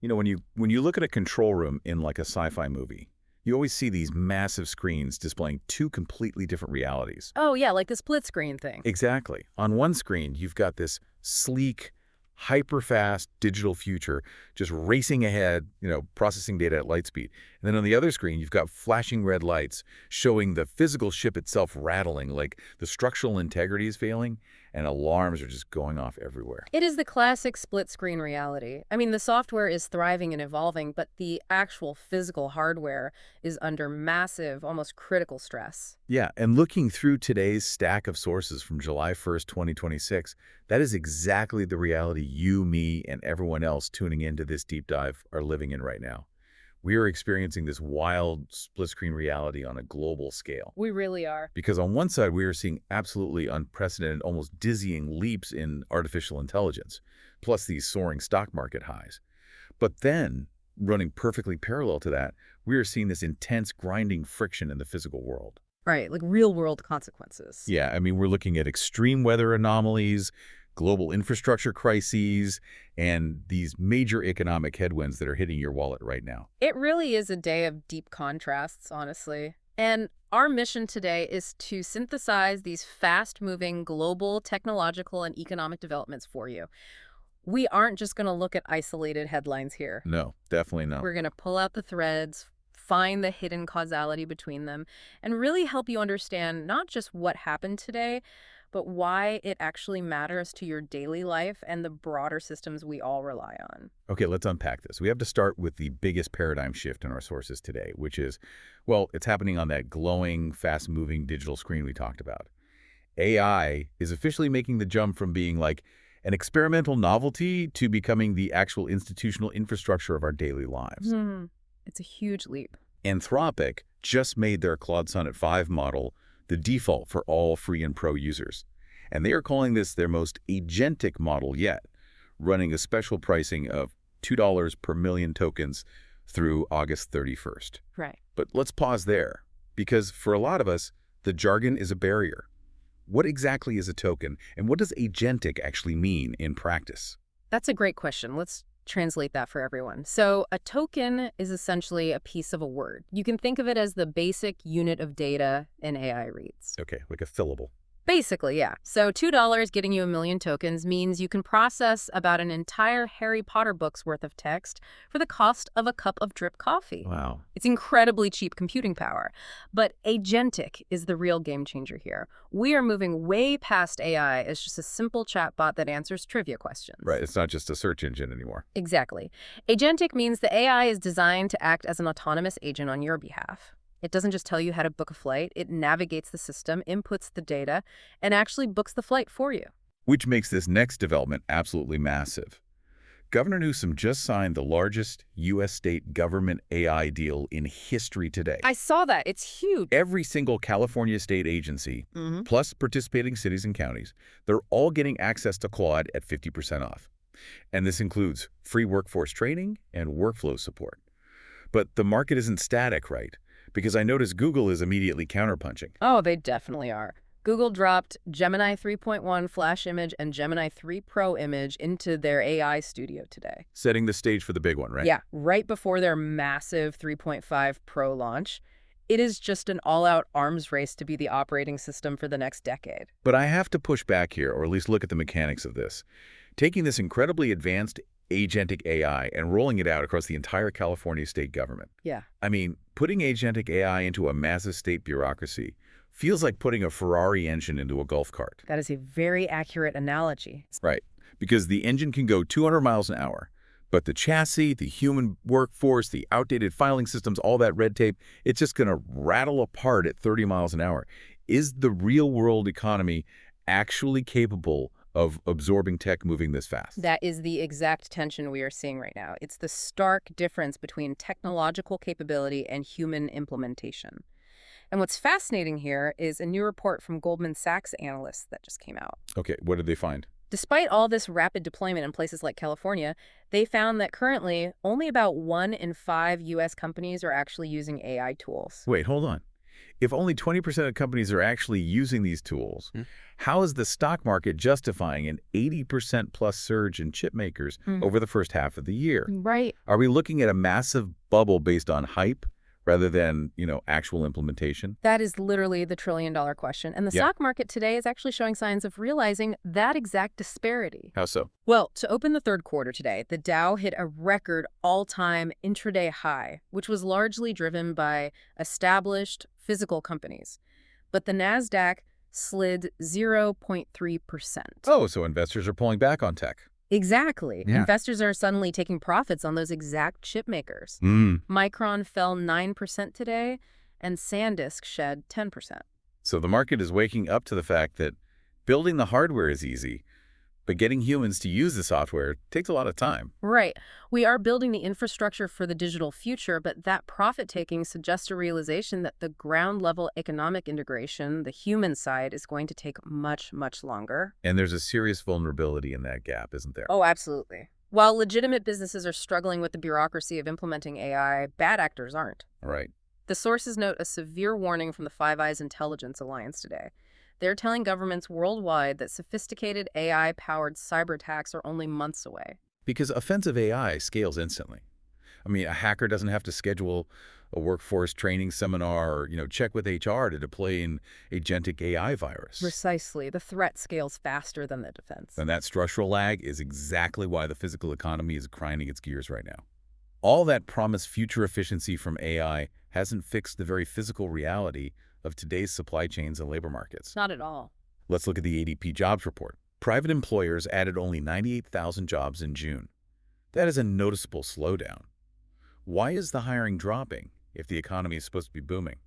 When you look at a control room in like a sci-fi movie, you always see these massive screens displaying two completely different realities. Oh, yeah, like the split screen thing. Exactly. On one screen, you've got this sleek, hyper-fast digital future just racing ahead, processing data at light speed. And then on the other screen, you've got flashing red lights showing the physical ship itself rattling, like the structural integrity is failing, and alarms are just going off everywhere. It is the classic split-screen reality. I mean, the software is thriving and evolving, but the actual physical hardware is under massive, almost critical stress. Yeah, and looking through today's stack of sources from July 1st, 2026, that is exactly the reality you, me, and everyone else tuning into this deep dive are living in right now. We are experiencing this wild split-screen reality on a global scale. We really are. Because on one side, we are seeing absolutely unprecedented, almost dizzying leaps in artificial intelligence, plus these soaring stock market highs. But then, running perfectly parallel to that, we are seeing this intense grinding friction in the physical world. Right, like real-world consequences. Yeah, I mean, we're looking at extreme weather anomalies, global infrastructure crises, and these major economic headwinds that are hitting your wallet right now. It really is a day of deep contrasts, honestly. And our mission today is to synthesize these fast-moving global technological and economic developments for you. We aren't just going to look at isolated headlines here. No, definitely not. We're going to pull out the threads, find the hidden causality between them, and really help you understand not just what happened today, but why it actually matters to your daily life and the broader systems we all rely on. Okay, let's unpack this. We have to start with the biggest paradigm shift in our sources today, which is, well, it's happening on that glowing, fast-moving digital screen we talked about. AI is officially making the jump from being like an experimental novelty to becoming the actual institutional infrastructure of our daily lives. It's a huge leap. Anthropic just made their Claude Sonnet 5 model the default for all free and pro users. And they are calling this their most agentic model yet, running a special pricing of $2 per million tokens through August 31st. Right. But let's pause there, because for a lot of us, the jargon is a barrier. What exactly is a token, and what does agentic actually mean in practice? That's a great question. Let's translate that for everyone. So a token is essentially a piece of a word. You can think of it as the basic unit of data an AI reads. Okay, like a fillable. Basically, yeah. So $2 getting you 1 million tokens means you can process about an entire Harry Potter book's worth of text for the cost of a cup of drip coffee. Wow. It's incredibly cheap computing power. But agentic is the real game changer here. We are moving way past AI as just a simple chatbot that answers trivia questions. Right, it's not just a search engine anymore. Exactly. Agentic means the AI is designed to act as an autonomous agent on your behalf. It doesn't just tell you how to book a flight. It navigates the system, inputs the data, and actually books the flight for you. Which makes this next development absolutely massive. Governor Newsom just signed the largest U.S. state government AI deal in history today. I saw that. It's huge. Every single California state agency, plus participating cities and counties, they're all getting access to Claude at 50% off. And this includes free workforce training and workflow support. But the market isn't static, right? Because I noticed Google is immediately counterpunching. Oh, they definitely are. Google dropped Gemini 3.1 Flash Image and Gemini 3 Pro Image into their AI studio today. Setting the stage for the big one, right? Yeah, right before their massive 3.5 Pro launch. It is just an all-out arms race to be the operating system for the next decade. But I have to push back here, or at least look at the mechanics of this. Taking this incredibly advanced agentic AI and rolling it out across the entire California state government. Yeah. I mean, putting agentic AI into a massive state bureaucracy feels like putting a Ferrari engine into a golf cart. That is a very accurate analogy. Right, because the engine can go 200 miles an hour, but the chassis, the human workforce, the outdated filing systems, all that red tape, it's just going to rattle apart at 30 miles an hour. Is the real-world economy actually capable of absorbing tech moving this fast? That is the exact tension we are seeing right now. It's the stark difference between technological capability and human implementation. And what's fascinating here is a new report from Goldman Sachs analysts that just came out. Okay, what did they find? Despite all this rapid deployment in places like California, they found that currently only about 1 in 5 U.S. companies are actually using AI tools. Wait, hold on. If only 20% of companies are actually using these tools, how is the stock market justifying an 80% plus surge in chip makers over the first half of the year? Right. Are we looking at a massive bubble based on hype rather than, actual implementation? That is literally the trillion-dollar question. And the Yeah. stock market today is actually showing signs of realizing that exact disparity. How so? Well, to open the third quarter today, the Dow hit a record all-time intraday high, which was largely driven by established physical companies. But the NASDAQ slid 0.3%. Oh, so investors are pulling back on tech. Exactly. Yeah. Investors are suddenly taking profits on those exact chip makers. Micron fell 9% today, and SanDisk shed 10%. So the market is waking up to the fact that building the hardware is easy, but getting humans to use the software takes a lot of time. Right. We are building the infrastructure for the digital future, but that profit-taking suggests a realization that the ground-level economic integration, the human side, is going to take much, much longer. And there's a serious vulnerability in that gap, isn't there? Oh, absolutely. While legitimate businesses are struggling with the bureaucracy of implementing AI, bad actors aren't. Right. The sources note a severe warning from the Five Eyes Intelligence Alliance today. They're telling governments worldwide that sophisticated AI-powered cyber attacks are only months away. Because offensive AI scales instantly. I mean, a hacker doesn't have to schedule a workforce training seminar or, check with HR to deploy an agentic AI virus. Precisely. The threat scales faster than the defense. And that structural lag is exactly why the physical economy is grinding its gears right now. All that promised future efficiency from AI hasn't fixed the very physical reality of today's supply chains and labor markets. Not at all. Let's look at the ADP jobs report. Private employers added only 98,000 jobs in June. That is a noticeable slowdown. Why is the hiring dropping if the economy is supposed to be booming?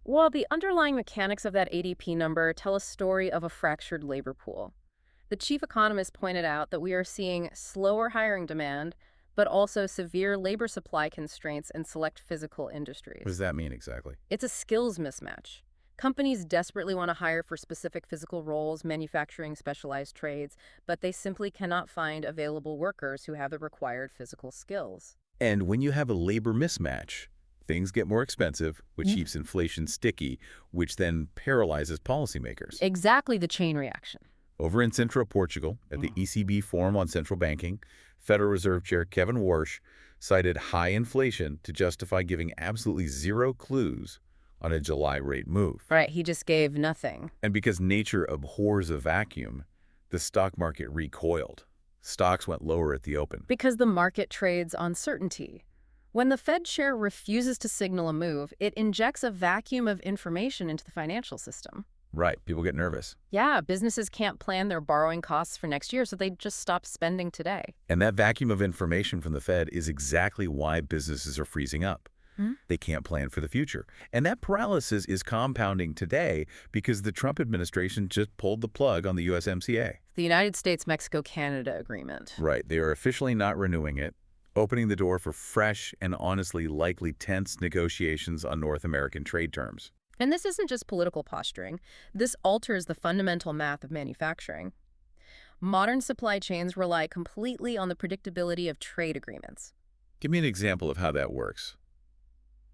Well, the underlying mechanics of that ADP number tell a story of a fractured labor pool. The chief economist pointed out that we are seeing slower hiring demand, but also severe labor supply constraints in select physical industries. What does that mean exactly? It's a skills mismatch. Companies desperately want to hire for specific physical roles, manufacturing specialized trades, but they simply cannot find available workers who have the required physical skills. And when you have a labor mismatch, things get more expensive, which keeps inflation sticky, which then paralyzes policymakers. Exactly the chain reaction. Over in Central Portugal, at the ECB Forum on Central Banking, Federal Reserve Chair Kevin Warsh cited high inflation to justify giving absolutely zero clues on a July rate move. Right, he just gave nothing. And because nature abhors a vacuum, the stock market recoiled. Stocks went lower at the open. Because the market trades on certainty. When the Fed chair refuses to signal a move, it injects a vacuum of information into the financial system. Right, people get nervous. Yeah, businesses can't plan their borrowing costs for next year, so they just stop spending today. And that vacuum of information from the Fed is exactly why businesses are freezing up. They can't plan for the future. And that paralysis is compounding today because the Trump administration just pulled the plug on the USMCA. The United States-Mexico-Canada Agreement. Right, they are officially not renewing it, opening the door for fresh and honestly likely tense negotiations on North American trade terms. And this isn't just political posturing. This alters the fundamental math of manufacturing. Modern supply chains rely completely on the predictability of trade agreements. Give me an example of how that works.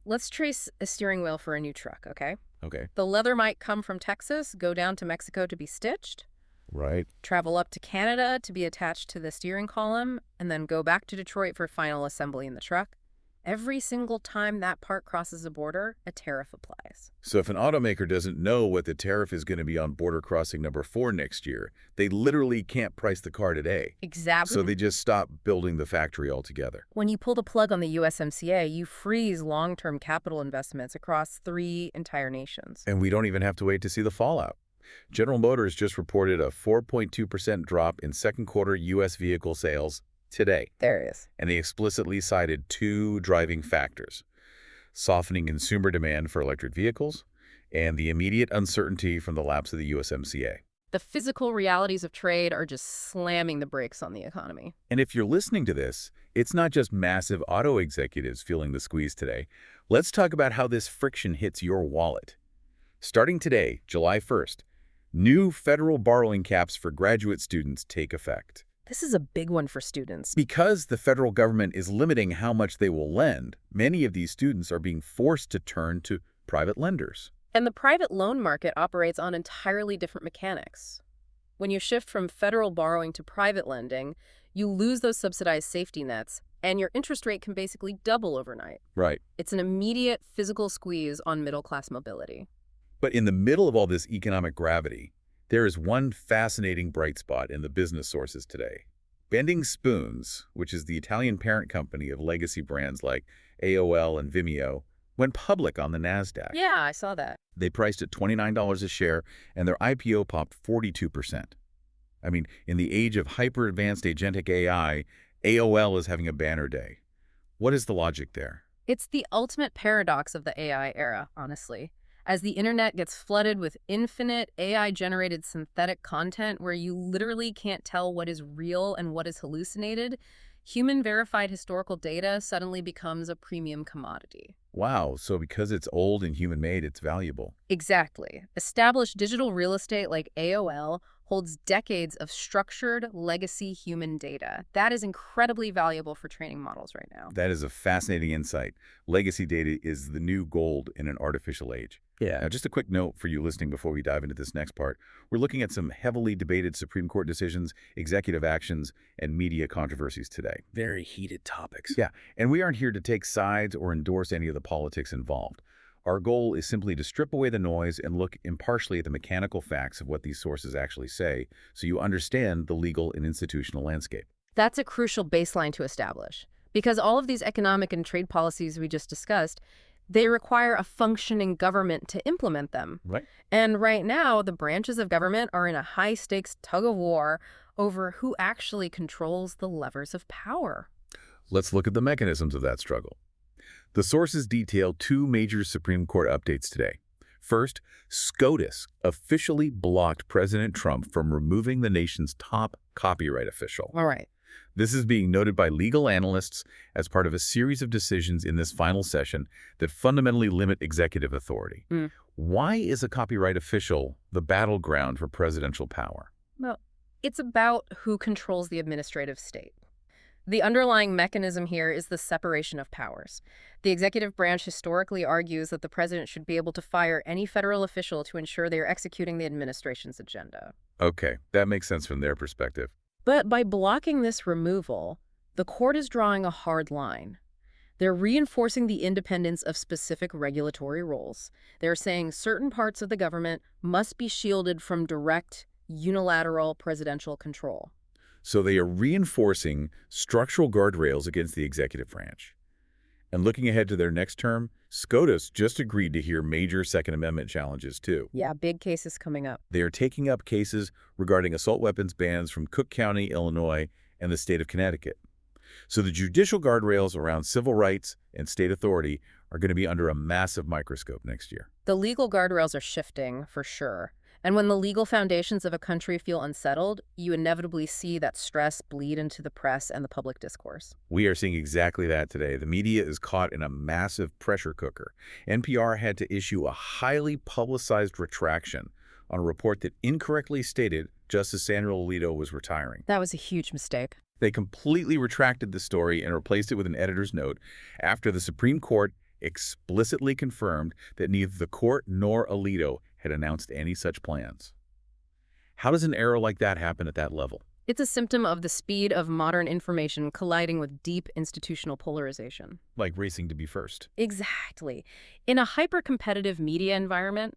Let's trace a steering wheel for a new truck, okay? Okay. The leather might come from Texas, go down to Mexico to be stitched, Right. travel up to Canada to be attached to the steering column, and then go back to Detroit for final assembly in the truck. Every single time that part crosses a border, a tariff applies. So if an automaker doesn't know what the tariff is going to be on border crossing number 4 next year, they literally can't price the car today. Exactly. So they just stop building the factory altogether. When you pull the plug on the USMCA, you freeze long-term capital investments across 3 entire nations. And we don't even have to wait to see the fallout. General Motors just reported a 4.2% drop in second quarter U.S. vehicle sales today. There it is. And they explicitly cited 2 driving factors: softening consumer demand for electric vehicles and the immediate uncertainty from the lapse of the USMCA. The physical realities of trade are just slamming the brakes on the economy. And if you're listening to this, it's not just massive auto executives feeling the squeeze today. Let's talk about how this friction hits your wallet. Starting today, July 1st, new federal borrowing caps for graduate students take effect. This is a big one for students. Because the federal government is limiting how much they will lend, many of these students are being forced to turn to private lenders. And the private loan market operates on entirely different mechanics. When you shift from federal borrowing to private lending, you lose those subsidized safety nets, and your interest rate can basically double overnight. Right. It's an immediate physical squeeze on middle-class mobility. But in the middle of all this economic gravity, there is one fascinating bright spot in the business sources today. Bending Spoons, which is the Italian parent company of legacy brands like AOL and Vimeo, went public on the NASDAQ. Yeah, I saw that. They priced at $29 a share, and their IPO popped 42%. I mean, in the age of hyper-advanced agentic AI, AOL is having a banner day. What is the logic there? It's the ultimate paradox of the AI era, honestly. As the internet gets flooded with infinite AI-generated synthetic content where you literally can't tell what is real and what is hallucinated, human-verified historical data suddenly becomes a premium commodity. Wow, so because it's old and human-made, it's valuable. Exactly. Established digital real estate like AOL holds decades of structured legacy human data. That is incredibly valuable for training models right now. That is a fascinating insight. Legacy data is the new gold in an artificial age. Yeah. Now, just a quick note for you listening before we dive into this next part. We're looking at some heavily debated Supreme Court decisions, executive actions, and media controversies today. Very heated topics. Yeah, and we aren't here to take sides or endorse any of the politics involved. Our goal is simply to strip away the noise and look impartially at the mechanical facts of what these sources actually say, so you understand the legal and institutional landscape. That's a crucial baseline to establish, because all of these economic and trade policies we just discussed, they require a functioning government to implement them. Right. And right now, the branches of government are in a high-stakes tug-of-war over who actually controls the levers of power. Let's look at the mechanisms of that struggle. The sources detail two major Supreme Court updates today. First, SCOTUS officially blocked President Trump from removing the nation's top copyright official. All right. This is being noted by legal analysts as part of a series of decisions in this final session that fundamentally limit executive authority. Why is a copyright official the battleground for presidential power? Well, it's about who controls the administrative state. The underlying mechanism here is the separation of powers. The executive branch historically argues that the president should be able to fire any federal official to ensure they are executing the administration's agenda. Okay, that makes sense from their perspective. But by blocking this removal, the court is drawing a hard line. They're reinforcing the independence of specific regulatory roles. They're saying certain parts of the government must be shielded from direct, unilateral presidential control. So they are reinforcing structural guardrails against the executive branch. And looking ahead to their next term, SCOTUS just agreed to hear major Second Amendment challenges, too. Yeah, big cases coming up. They are taking up cases regarding assault weapons bans from Cook County, Illinois, and the state of Connecticut. So the judicial guardrails around civil rights and state authority are going to be under a massive microscope next year. The legal guardrails are shifting, for sure. And when the legal foundations of a country feel unsettled, you inevitably see that stress bleed into the press and the public discourse. We are seeing exactly that today. The media is caught in a massive pressure cooker. NPR had to issue a highly publicized retraction on a report that incorrectly stated Justice Sandra Alito was retiring. That was a huge mistake. They completely retracted the story and replaced it with an editor's note after the Supreme Court explicitly confirmed that neither the court nor Alito had announced any such plans. How does an error like that happen at that level? It's a symptom of the speed of modern information colliding with deep institutional polarization. Like racing to be first. Exactly. In a hyper-competitive media environment,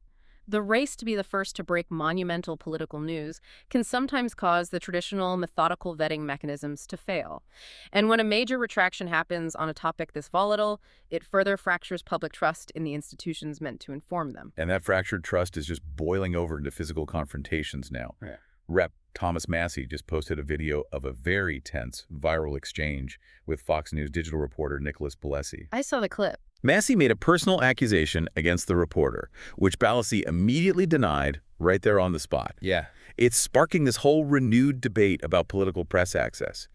the race to be the first to break monumental political news can sometimes cause the traditional methodical vetting mechanisms to fail. And when a major retraction happens on a topic this volatile, it further fractures public trust in the institutions meant to inform them. And that fractured trust is just boiling over into physical confrontations now. Yeah. Rep. Thomas Massie just posted a video of a very tense viral exchange with Fox News digital reporter Nicholas Balesi. I saw the clip. Massie made a personal accusation against the reporter, which Balesi immediately denied right there on the spot. Yeah. It's sparking this whole renewed debate about political press access.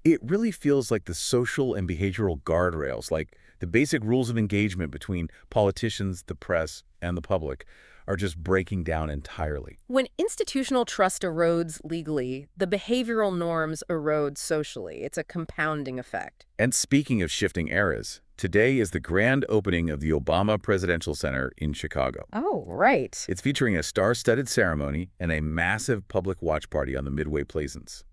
It really feels like the social and behavioral guardrails, like the basic rules of engagement between politicians, the press, and the public, are just breaking down entirely. When institutional trust erodes legally, the behavioral norms erode socially. It's a compounding effect. And speaking of shifting eras, today is the grand opening of the Obama Presidential Center in Chicago. Oh, right. It's featuring a star-studded ceremony and a massive public watch party on the Midway Plaisance.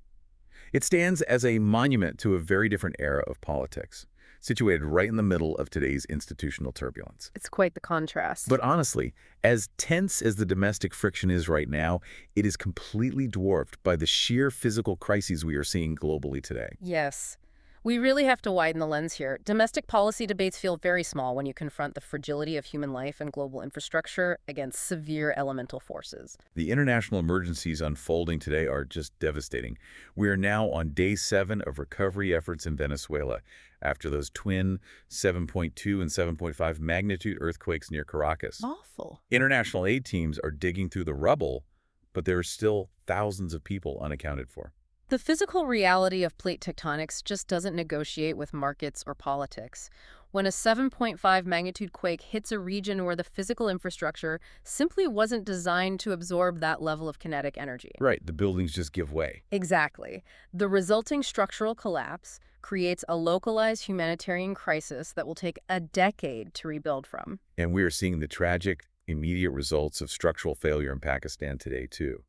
It stands as a monument to a very different era of politics, situated right in the middle of today's institutional turbulence. It's quite the contrast. But honestly, as tense as the domestic friction is right now, it is completely dwarfed by the sheer physical crises we are seeing globally today. Yes. We really have to widen the lens here. Domestic policy debates feel very small when you confront the fragility of human life and global infrastructure against severe elemental forces. The international emergencies unfolding today are just devastating. We are now on day 7 of recovery efforts in Venezuela after those twin 7.2 and 7.5 magnitude earthquakes near Caracas. Awful. International aid teams are digging through the rubble, but there are still thousands of people unaccounted for. The physical reality of plate tectonics just doesn't negotiate with markets or politics. When a 7.5 magnitude quake hits a region where the physical infrastructure simply wasn't designed to absorb that level of kinetic energy. Right, the buildings just give way. Exactly. The resulting structural collapse creates a localized humanitarian crisis that will take a decade to rebuild from. And we are seeing the tragic, immediate results of structural failure in Pakistan today, too.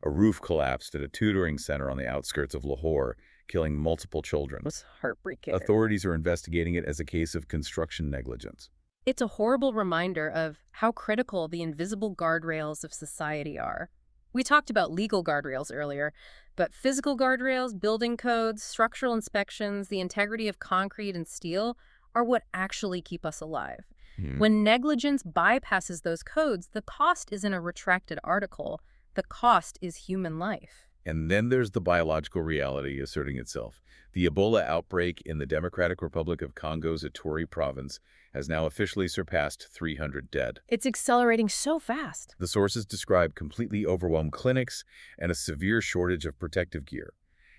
A roof collapsed at a tutoring center on the outskirts of Lahore, killing multiple children. It was heartbreaking. Authorities are investigating it as a case of construction negligence. It's a horrible reminder of how critical the invisible guardrails of society are. We talked about legal guardrails earlier, but physical guardrails, building codes, structural inspections, the integrity of concrete and steel are what actually keep us alive. When negligence bypasses those codes, the cost isn't a retracted article. The cost is human life. And then there's the biological reality asserting itself. The Ebola outbreak in the Democratic Republic of Congo's Ituri province has now officially surpassed 300 dead. It's accelerating so fast. The sources describe completely overwhelmed clinics and a severe shortage of protective gear.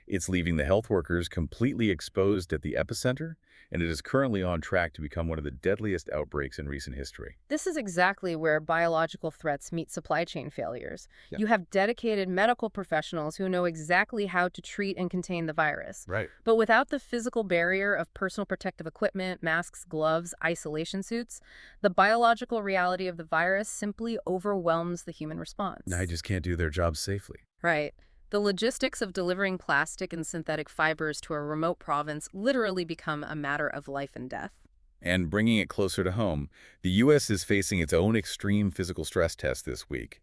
It's leaving the health workers completely exposed at the epicenter, and it is currently on track to become one of the deadliest outbreaks in recent history. This is exactly where biological threats meet supply chain failures. Yeah. You have dedicated medical professionals who know exactly how to treat and contain the virus. Right. But without the physical barrier of personal protective equipment, masks, gloves, isolation suits, the biological reality of the virus simply overwhelms the human response. Now, I just can't do their jobs safely. Right. The logistics of delivering plastic and synthetic fibers to a remote province literally become a matter of life and death. And bringing it closer to home, the U.S. is facing its own extreme physical stress test this week.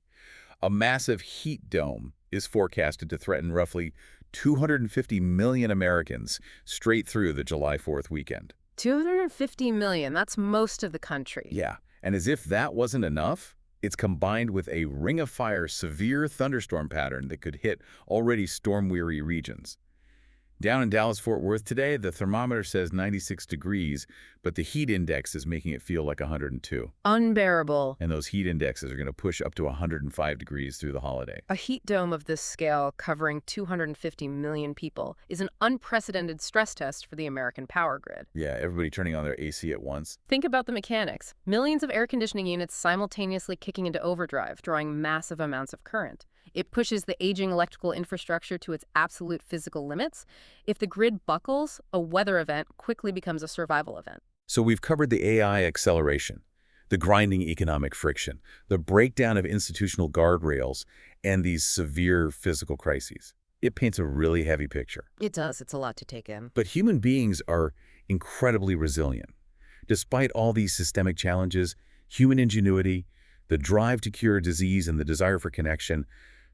A massive heat dome is forecasted to threaten roughly 250 million Americans straight through the July 4th weekend. 250 million, that's most of the country. Yeah, and as if that wasn't enough, it's combined with a ring-of-fire severe thunderstorm pattern that could hit already storm-weary regions. Down in Dallas-Fort Worth today, the thermometer says 96 degrees, but the heat index is making it feel like 102. Unbearable. And those heat indexes are going to push up to 105 degrees through the holiday. A heat dome of this scale, covering 250 million people, is an unprecedented stress test for the American power grid. Yeah, everybody turning on their AC at once. Think about the mechanics. Millions of air conditioning units simultaneously kicking into overdrive, drawing massive amounts of current. It pushes the aging electrical infrastructure to its absolute physical limits. If the grid buckles, a weather event quickly becomes a survival event. So we've covered the AI acceleration, the grinding economic friction, the breakdown of institutional guardrails, and these severe physical crises. It paints a really heavy picture. It does. It's a lot to take in. But human beings are incredibly resilient. Despite all these systemic challenges, human ingenuity, the drive to cure disease, and the desire for connection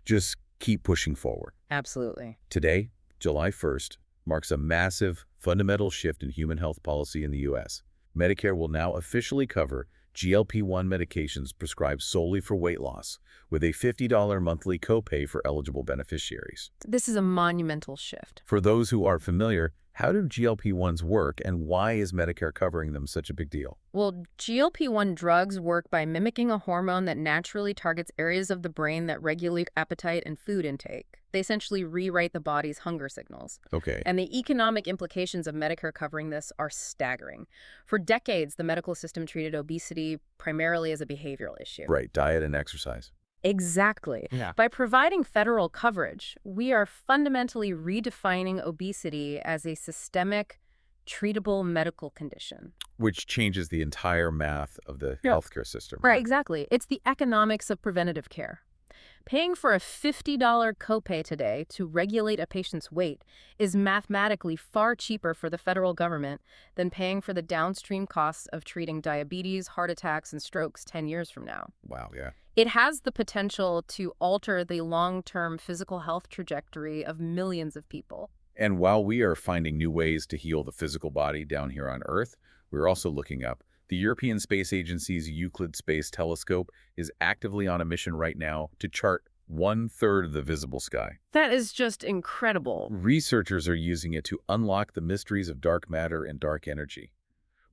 just keep pushing forward. Absolutely. Today, July 1st, marks a massive, fundamental shift in human health policy in the U.S. Medicare will now officially cover GLP-1 medications prescribed solely for weight loss, with a $50 monthly copay for eligible beneficiaries. This is a monumental shift. For those who are familiar, How do GLP-1s work, and why is Medicare covering them such a big deal? Well, GLP-1 drugs work by mimicking a hormone that naturally targets areas of the brain that regulate appetite and food intake. They essentially rewrite the body's hunger signals. Okay. And the economic implications of Medicare covering this are staggering. For decades, the medical system treated obesity primarily as a behavioral issue. Right, diet and exercise. Exactly. Yeah. By providing federal coverage, we are fundamentally redefining obesity as a systemic, treatable medical condition. Which changes the entire math of the Yeah. healthcare system. Right, exactly. It's the economics of preventative care. Paying for a $50 copay today to regulate a patient's weight is mathematically far cheaper for the federal government than paying for the downstream costs of treating diabetes, heart attacks, and strokes 10 years from now. Wow, yeah. It has the potential to alter the long-term physical health trajectory of millions of people. And while we are finding new ways to heal the physical body down here on Earth, we're also looking up. The European Space Agency's Euclid Space Telescope is actively on a mission right now to chart 1/3 of the visible sky. That is just incredible. Researchers are using it to unlock the mysteries of dark matter and dark energy.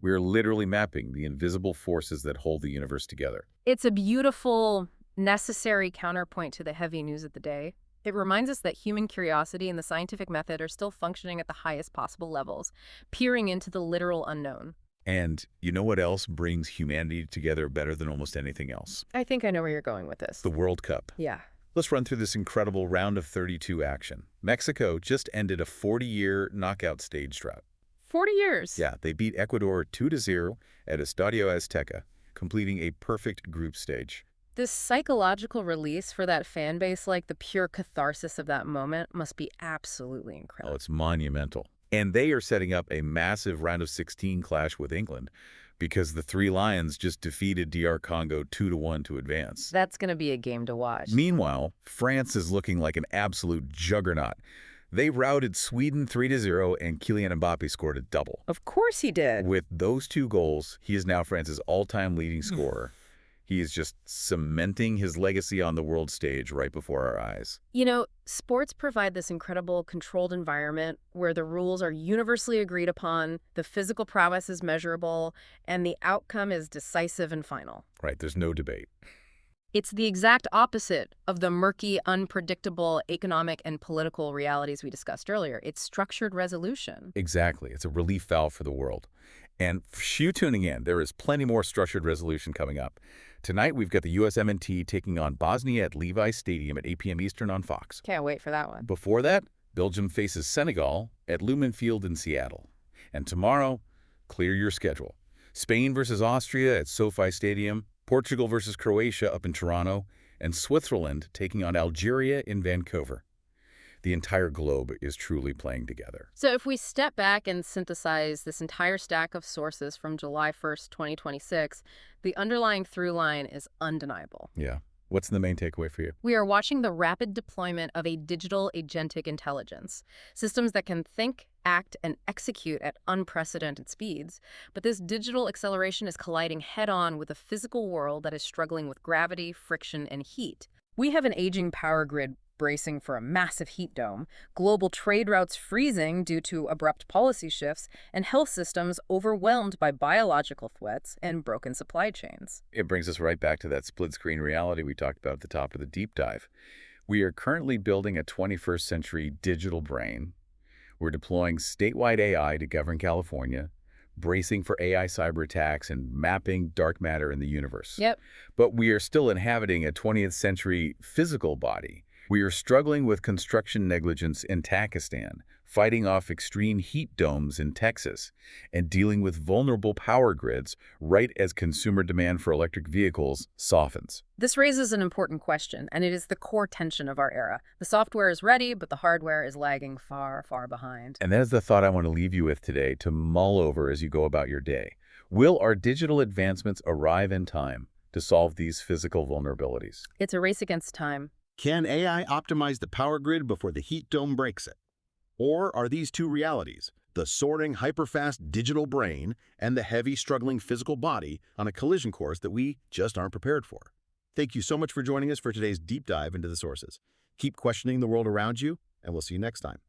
We are literally mapping the invisible forces that hold the universe together. It's a beautiful, necessary counterpoint to the heavy news of the day. It reminds us that human curiosity and the scientific method are still functioning at the highest possible levels, peering into the literal unknown. And you know what else brings humanity together better than almost anything else? I think I know where you're going with this. The World Cup. Yeah. Let's run through this incredible round of 32 action. Mexico just ended a 40-year knockout stage drought. 40 years. Yeah, they beat Ecuador 2-0 at Estadio Azteca, completing a perfect group stage. This psychological release for that fan base, like the pure catharsis of that moment, must be absolutely Oh, incredible. it's monumental. And they are setting up a massive round of 16 clash with England because the Three Lions just defeated DR Congo 2-1 to advance. That's going to be a game to watch. Meanwhile, France is looking like an absolute juggernaut. They routed Sweden 3-0, and Kylian Mbappe scored a double. Of course he did. With those two goals, he is now France's all-time leading scorer. He is just cementing his legacy on the world stage right before our eyes. You know, sports provide this incredible controlled environment where the rules are universally agreed upon, the physical prowess is measurable, and the outcome is decisive and final. Right, there's no debate. It's the exact opposite of the murky, unpredictable economic and political realities we discussed earlier. It's structured resolution. Exactly. It's a relief valve for the world. And for you tuning in, there is plenty more structured resolution coming up. Tonight, we've got the USMNT taking on Bosnia at Levi Stadium at 8 p.m. Eastern on Fox. Can't wait for that one. Before that, Belgium faces Senegal at Lumen Field in Seattle. And tomorrow, clear your schedule. Spain versus Austria at SoFi Stadium, Portugal versus Croatia up in Toronto, and Switzerland taking on Algeria in Vancouver. The entire globe is truly playing together. So if we step back and synthesize this entire stack of sources from July 1st, 2026, the underlying through line is undeniable. Yeah. What's the main takeaway for you? We are watching the rapid deployment of a digital agentic intelligence, systems that can think, act, and execute at unprecedented speeds. But this digital acceleration is colliding head-on with a physical world that is struggling with gravity, friction, and heat. We have an aging power grid bracing for a massive heat dome, global trade routes freezing due to abrupt policy shifts, and health systems overwhelmed by biological threats and broken supply chains. It brings us right back to that split-screen reality we talked about at the top of the deep dive. We are currently building a 21st century digital brain. We're deploying statewide AI to govern California, bracing for AI cyber attacks, and mapping dark matter in the universe. Yep. But we are still inhabiting a 20th century physical body. We are struggling with construction negligence in Pakistan, fighting off extreme heat domes in Texas, and dealing with vulnerable power grids right as consumer demand for electric vehicles softens. This raises an important question, and it is the core tension of our era. The software is ready, but the hardware is lagging far, far behind. And that is the thought I want to leave you with today to mull over as you go about your day. Will our digital advancements arrive in time to solve these physical vulnerabilities? It's a race against time. Can AI optimize the power grid before the heat dome breaks it? Or are these two realities, the soaring hyperfast digital brain and the heavy struggling physical body, on a collision course that we just aren't prepared for? Thank you so much for joining us for today's deep dive into the sources. Keep questioning the world around you, and we'll see you next time.